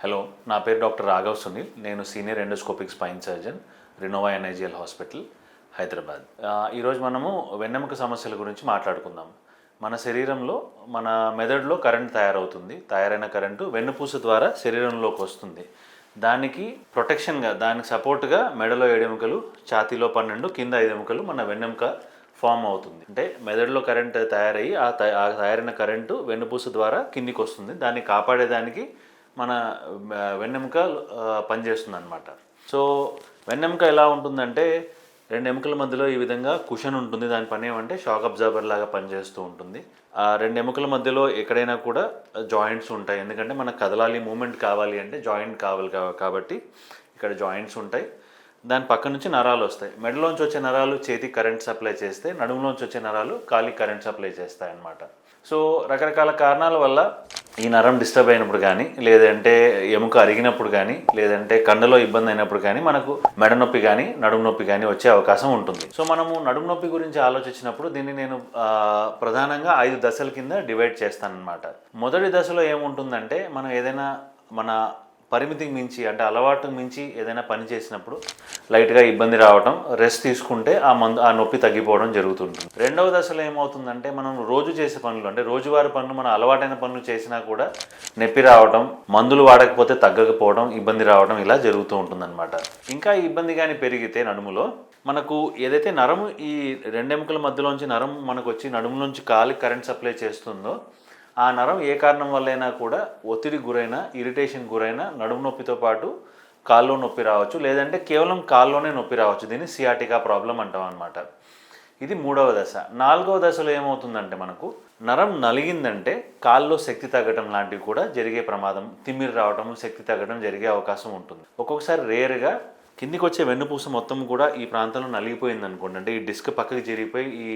Hello, నా పేరు doctor Raghav Sunil. నేను senior endoscopic spine surgeon, Renova NIGL hospital, Hyderabad. ఈరోజు మనము వెన్నెముక సమస్యల గురించి మాట్లాడుకుందాం. మన శరీరంలో, మన మెదడులో కరెంట్ తయారైన కరెంటు వెన్నుపూస ద్వారా శరీరంలోకి వస్తుంది. దానికి ప్రొటెక్షన్గా, దానికి సపోర్ట్గా మెడలో 7 ఎముకలు, ఛాతీలో 12, కింద 5 ఎముకలు మన వెన్నెముక ఫామ్ అవుతుంది. అంటే మెదడులో కరెంట్ తయారయ్యి ఆ తయారైన కరెంటు వెన్నుపూస ద్వారా కిందికి వస్తుంది. దాన్ని కాపాడేదానికి మన వెన్నెముక పనిచేస్తుంది అన్నమాట. సో వెన్నెముక ఎలా ఉంటుందంటే 2 ఎముకల మధ్యలో ఈ విధంగా కుషన్ ఉంటుంది. దాని పని ఏమంటే షాక్ అబ్జార్బర్ లాగా పనిచేస్తూ ఉంటుంది. ఆ 2 ఎముకల మధ్యలో ఎక్కడైనా కూడా జాయింట్స్ ఉంటాయి. ఎందుకంటే మనకు కదలాలి, మూమెంట్ కావాలి అంటే జాయింట్ కావాలి కాబట్టి ఇక్కడ జాయింట్స్ ఉంటాయి. దాని పక్క నుంచి నరాలు వస్తాయి. మెడలోంచి వచ్చే నరాలు చేతికి కరెంట్ సప్లై చేస్తే, నడుములోంచి వచ్చే నరాలు కాలికి కరెంట్ సప్లై చేస్తాయి అన్నమాట. సో రకరకాల కారణాల వల్ల ఈ నరం డిస్టర్బ్ అయినప్పుడు కానీ, లేదంటే ఎముక అరిగినప్పుడు కానీ, లేదంటే కండలో ఇబ్బంది అయినప్పుడు కానీ మనకు మెడ నొప్పి కానీ నడుము నొప్పి కానీ వచ్చే అవకాశం ఉంటుంది. సో మనము నడుము నొప్పి గురించి ఆలోచించినప్పుడు దీన్ని నేను ప్రధానంగా 5 దశల కింద డివైడ్ చేస్తానన్నమాట. మొదటి దశలో ఏముంటుందంటే, మనం ఏదైనా మన పరిమితికి మించి, అంటే అలవాటుకు మించి ఏదైనా పని చేసినప్పుడు లైట్గా ఇబ్బంది రావటం, రెస్ట్ తీసుకుంటే ఆ నొప్పి తగ్గిపోవడం జరుగుతుంటుంది. రెండవ దశలో ఏమవుతుందంటే, మనం రోజు చేసే పనులు, అంటే రోజువారీ పనులు, మన అలవాటైన పనులు చేసినా కూడా నొప్పి రావటం, మందులు వాడకపోతే తగ్గకపోవడం, ఇబ్బంది రావడం ఇలా జరుగుతూ ఉంటుందన్నమాట. ఇంకా ఈ ఇబ్బంది కానీ పెరిగితే నడుములో మనకు ఏదైతే నరము, ఈ 2 ఎముకల మధ్యలోంచి నరం మనకు వచ్చి నడుము నుంచి కాలికి కరెంట్ సప్లై చేస్తుందో, ఆ నరం ఏ కారణం వల్లైనా కూడా ఒత్తిడికి గురైనా, ఇరిటేషన్ గురైనా నడుము నొప్పితో పాటు కాల్లో నొప్పి రావచ్చు, లేదంటే కేవలం కాల్లోనే నొప్పి రావచ్చు. దీన్ని సియాటికా ప్రాబ్లం అంటాం అన్నమాట. ఇది 3వ దశ. 4వ దశలో ఏమవుతుందంటే, మనకు నరం నలిగిందంటే కాల్లో శక్తి తగ్గడం లాంటివి కూడా జరిగే ప్రమాదం, తిమ్మిరి రావడం, శక్తి తగ్గడం జరిగే అవకాశం ఉంటుంది. ఒక్కొక్కసారి రేర్గా కిందికి వచ్చే వెన్నుపూస మొత్తం కూడా ఈ ప్రాంతంలో నలిగిపోయింది అనుకోండి, అంటే ఈ డిస్క్ పక్కకి జరిగిపోయి ఈ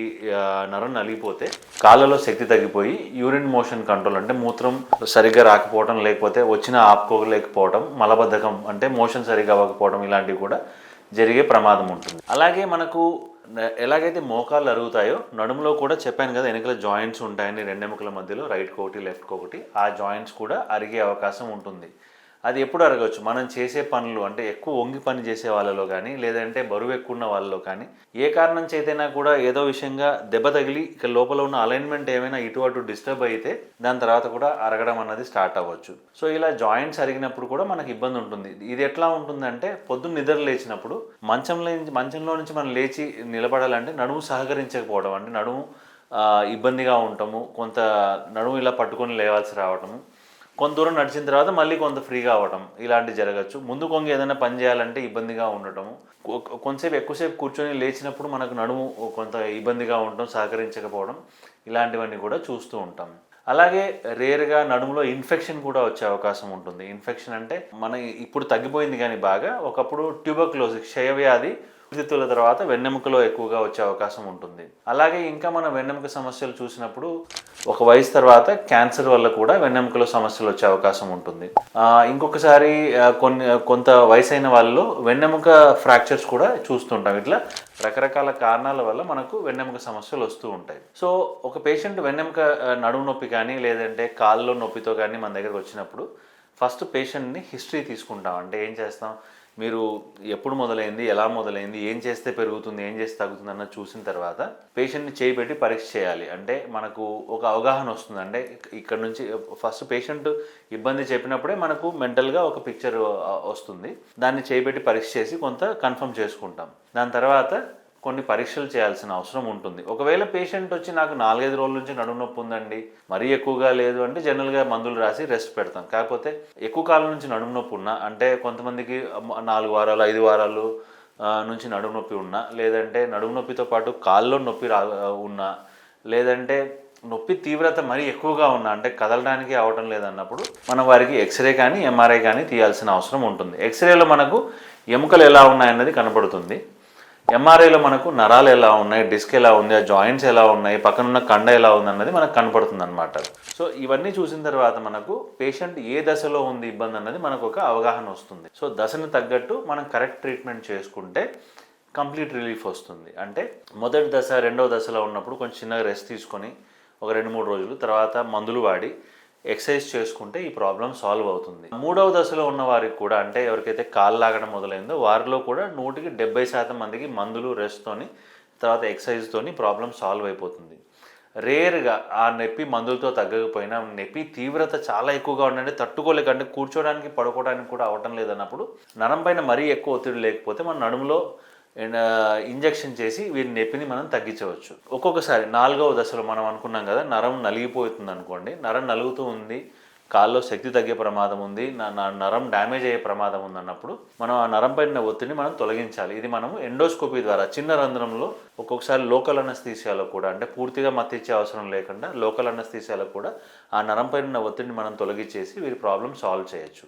నరం నలిగిపోతే కాళ్ళలో శక్తి తగ్గిపోయి యూరిన్ మోషన్ కంట్రోల్, అంటే మూత్రం సరిగ్గా రాకపోవడం, లేకపోతే వచ్చిన ఆపుకోలేకపోవడం, మలబద్ధకం అంటే మోషన్ సరిగ్గా అవ్వకపోవడం, ఇలాంటివి కూడా జరిగే ప్రమాదం ఉంటుంది. అలాగే మనకు ఎలాగైతే మోకాళ్ళు అరుగుతాయో, నడుములో కూడా చెప్పాను కదా, వెనకల జాయింట్స్ ఉంటాయని 2 ఎముకల మధ్యలో, రైట్కి ఒకటి లెఫ్ట్కి ఒకటి, ఆ జాయింట్స్ కూడా అరిగే అవకాశం ఉంటుంది. అది ఎప్పుడు అరగవచ్చు, మనం చేసే పనులు, అంటే ఎక్కువ వంగి పని చేసే వాళ్ళలో కానీ, లేదంటే బరువు ఎక్కువ ఉన్న వాళ్ళలో కానీ, ఏ కారణం చేతైనా కూడా ఏదో విషయంగా దెబ్బ తగిలి ఇక్కడ లోపల ఉన్న అలైన్మెంట్ ఏమైనా ఇటు అటు డిస్టర్బ్ అయితే దాని తర్వాత కూడా అరగడం అన్నది స్టార్ట్ అవ్వచ్చు. సో ఇలా జాయింట్స్ అరిగినప్పుడు కూడా మనకి ఇబ్బంది ఉంటుంది. ఇది ఎట్లా ఉంటుందంటే, పొద్దున్న నిద్ర లేచినప్పుడు మంచంలో నుంచి మనం లేచి నిలబడాలంటే నడుము సహకరించకపోవడం, అంటే నడుము ఇబ్బందిగా ఉండటము, కొంత నడుము ఇలా పట్టుకొని లేవాల్సి రావటము, కొంత దూరం నడిచిన తర్వాత మళ్ళీ కొంత ఫ్రీగా అవ్వటం, ఇలాంటివి జరగచ్చు. ముందు కొంగి ఏదైనా పని చేయాలంటే ఇబ్బందిగా ఉండటము, కొంతసేపు ఎక్కువసేపు కూర్చొని లేచినప్పుడు మనకు నడుము కొంత ఇబ్బందిగా ఉండటం, సహకరించకపోవడం, ఇలాంటివన్నీ కూడా చూస్తూ ఉంటాం. అలాగే రేర్గా నడుములో ఇన్ఫెక్షన్ కూడా వచ్చే అవకాశం ఉంటుంది. ఇన్ఫెక్షన్ అంటే మన ఇప్పుడు తగ్గిపోయింది కానీ బాగా, ఒకప్పుడు ట్యూబర్క్లోసిస్, క్షయవ్యాధి ఊపిరితిత్తుల తర్వాత వెన్నెముకలో ఎక్కువగా వచ్చే అవకాశం ఉంటుంది. అలాగే ఇంకా మన వెన్నెముక సమస్యలు చూసినప్పుడు ఒక వయసు తర్వాత క్యాన్సర్ వల్ల కూడా వెన్నెముకలో సమస్యలు వచ్చే అవకాశం ఉంటుంది. ఇంకొకసారి కొంత వయసు అయిన వాళ్ళలో వెన్నెముక ఫ్రాక్చర్స్ కూడా చూస్తుంటాం. ఇట్లా రకరకాల కారణాల వల్ల మనకు వెన్నెముక సమస్యలు వస్తూ ఉంటాయి. సో ఒక పేషెంట్ వెన్నెముక నడుము నొప్పి కానీ, లేదంటే కాళ్ళలో నొప్పితో కానీ మన దగ్గరకు వచ్చినప్పుడు ఫస్ట్ పేషెంట్ని హిస్టరీ తీసుకుంటాం. అంటే ఏం చేస్తాం, మీరు ఎప్పుడు మొదలైంది, ఎలా మొదలైంది, ఏం చేస్తే పెరుగుతుంది, ఏం చేస్తే తగ్గుతుంది అన్నది చూసిన తర్వాత పేషెంట్ని చేయబెట్టి పరీక్ష చేయాలి. అంటే మనకు ఒక అవగాహన వస్తుంది. అంటే ఇక్కడ నుంచి ఫస్ట్ పేషెంట్ ఇబ్బంది చెప్పినప్పుడే మనకు మెంటల్గా ఒక పిక్చర్ వస్తుంది. దాన్ని చేయబెట్టి పరీక్ష చేసి కొంత కన్ఫర్మ్ చేసుకుంటాం. దాని తర్వాత కొన్ని పరీక్షలు చేయాల్సిన అవసరం ఉంటుంది. ఒకవేళ పేషెంట్ వచ్చి నాకు 4-5 రోజుల నుంచి నడుము నొప్పి ఉందండి, మరీ ఎక్కువగా లేదు అంటే జనరల్గా మందులు రాసి రెస్ట్ పెడతాం. కాకపోతే ఎక్కువ కాలం నుంచి నడుము నొప్పి ఉన్నా, అంటే కొంతమందికి 4 వారాలు 5 వారాలు నుంచి నడుము నొప్పి ఉన్నా, లేదంటే నడుము నొప్పితో పాటు కాల్లో నొప్పి ఉన్నా, లేదంటే నొప్పి తీవ్రత మరీ ఎక్కువగా ఉన్నా, అంటే కదలడానికి అవటం లేదన్నప్పుడు మనం వారికి ఎక్స్రే కానీ ఎంఆర్ఐ కానీ తీయాల్సిన అవసరం ఉంటుంది. ఎక్స్రేలో మనకు ఎముకలు ఎలా ఉన్నాయన్నది కనపడుతుంది. ఎంఆర్ఐలో మనకు నరాలు ఎలా ఉన్నాయి, డిస్క్ ఎలా ఉంది, ఆ జాయింట్స్ ఎలా ఉన్నాయి, పక్కనున్న కండ ఎలా ఉంది అన్నది మనకు కనపడుతుంది అనమాట. సో ఇవన్నీ చూసిన తర్వాత మనకు పేషెంట్ ఏ దశలో ఉంది ఇబ్బంది అన్నది మనకు ఒక అవగాహన వస్తుంది. సో దశను తగ్గట్టు మనం కరెక్ట్ ట్రీట్మెంట్ చేసుకుంటే కంప్లీట్ రిలీఫ్ వస్తుంది. అంటే మొదటి దశ, 2వ దశలో ఉన్నప్పుడు కొంచెం చిన్నగా రెస్ట్ తీసుకొని ఒక 2-3 రోజులు తర్వాత మందులు వాడి ఎక్సర్సైజ్ చేసుకుంటే ఈ ప్రాబ్లం సాల్వ్ అవుతుంది. మూడవ దశలో ఉన్న వారికి కూడా, అంటే ఎవరికైతే కాళ్ళు లాగడం మొదలైందో వారిలో కూడా 100% మందికి మందులు, రెస్ట్తోని తర్వాత ఎక్సర్సైజ్తోని ప్రాబ్లం సాల్వ్ అయిపోతుంది. రేర్గా ఆ నొప్పి మందులతో తగ్గకపోయినా నొప్పి తీవ్రత చాలా ఎక్కువగా ఉండండి, తట్టుకోలేక, అంటే కూర్చోడానికి పడుకోవడానికి కూడా అవ్వటం లేదన్నప్పుడు, నరం పైన మరీ ఎక్కువ ఒత్తిడి లేకపోతే మన నడుములో ఇంజెక్షన్ చేసి వీరి నొప్పిని మనం తగ్గించవచ్చు. ఒక్కొక్కసారి 4వ దశలో మనం అనుకున్నాం కదా, నరం నలిగిపోతుంది అనుకోండి, నరం నలుగుతూ ఉంది, కాల్లో శక్తి తగ్గే ప్రమాదం ఉంది, నరం డ్యామేజ్ అయ్యే ప్రమాదం ఉంది అన్నప్పుడు మనం ఆ నరం పైన ఒత్తిడిని మనం తొలగించాలి. ఇది మనం ఎండోస్కోపీ ద్వారా చిన్న రంధ్రంలో, ఒక్కొక్కసారి లోకల్ అనస్థీసియాలో కూడా, అంటే పూర్తిగా మత్తిచ్చే అవసరం లేకుండా లోకల్ అనస్థీసియాలో కూడా ఆ నరం పైన ఒత్తిడిని మనం తొలగించేసి వీరి ప్రాబ్లం సాల్వ్ చేయొచ్చు.